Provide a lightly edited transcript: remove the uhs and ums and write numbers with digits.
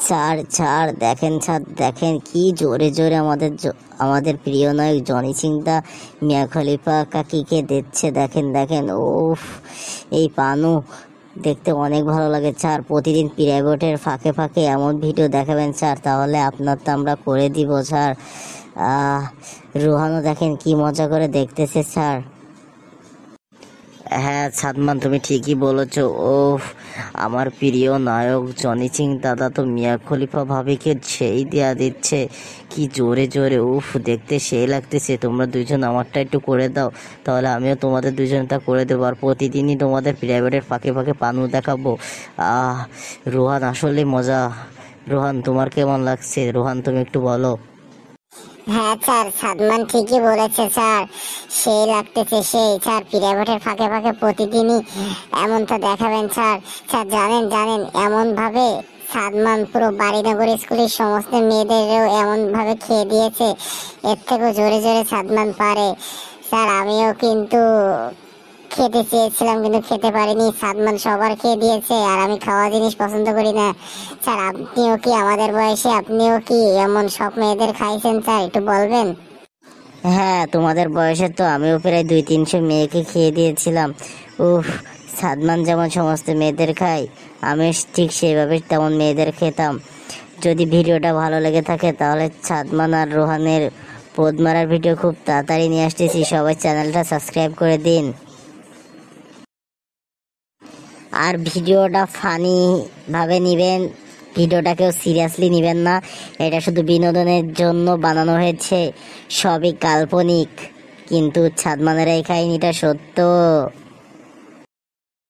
ছাড় ছাড়, দেখেন ছাড়, দেখেন কি জোরে জোরে আমাদের প্রিয় নায়ক জনি সিং দা মিয়া খলিফা কাকিকে দিচ্ছে। দেখেন দেখেন, ওফ, এই পানু দেখতে অনেক ভালো লাগে স্যার। প্রতিদিন প্রাইভেটের ফাঁকে ফাঁকে এমন ভিডিও দেখাবেন স্যার, তাহলে আপনার তো আমরা করে দিব স্যার। রোহানও দেখেন কি মজা করে দেখতেছে স্যার। হ্যাঁ সাদমান, তুমি ঠিকই বলেছো। ওফ, আমার প্রিয় নায়ক জনি সিং দাদা তো মিয়া খলিফা ভাবিকে সেই দেয়া দিচ্ছে কি জোরে জোরে। উফ, দেখতে সেই লাগতেছে। তোমরা দুইজন আমারটা একটু করে দাও, তাহলে আমিও তোমাদের দুইজনটা করে দেবো। আর প্রতিদিনই তোমাদের প্রাইভেটের ফাঁকে ফাঁকে পানু দেখাবো। রোহান আসলে মজা। রোহান, তোমার কেমন লাগছে? রোহান, তুমি একটু বলো। হ্যাঁ স্যার, সাদমান ঠিকই বলেছে স্যার, সেই লাগতেছে সেই। স্যার প্রাইভেটের ফাঁকে ফাঁকে প্রতিদিনই এমনটা দেখাবেন স্যার। স্যার জানেন জানেন, এমন ভাবে সাদমান পুরো বাড়িনগর স্কুলের সমস্ত মেয়েদেরও এমন ভাবে খেয়ে দিয়েছে, এর থেকেও জোরে জোরে সাদমান পারে। স্যার আমিও কিন্তু খেতে চেয়েছিলাম কিন্তু খেতে পারিনি, সাদমান সবার খেয়ে দিয়েছে। আর আমি খাওয়া জিনিস পছন্দ করি না। স্যার আপনিও কি আমাদের বয়সে, আপনিও কি এমন সব মেয়েদের খাইছেন স্যার, একটু বলবেন? হ্যাঁ, তোমাদের বয়সে তো আমিও প্রায় 200-300 মেয়েকে খেয়ে দিয়েছিলাম। উফ, সাদমান যেমন সমস্ত মেয়েদের খায়, আমি ঠিক সেইভাবে তেমন মেয়েদের খেতাম। যদি ভিডিওটা ভালো লেগে থাকে তাহলে সাদমান আর রোহানের পোদ মারার ভিডিও খুব তাড়াতাড়ি নিয়ে আসতেছি। সবাই চ্যানেলটা সাবস্ক্রাইব করে দিন। আর ভিডিওটা ফানি ভাবে নিবেন, ভিডিওটা কেউ সিরিয়াসলি নিবেন না। এটা শুধু বিনোদনের জন্য বানানো হয়েছে, সবই কাল্পনিক, কিন্তু সাদমানের এই কাহিনীটা সত্য।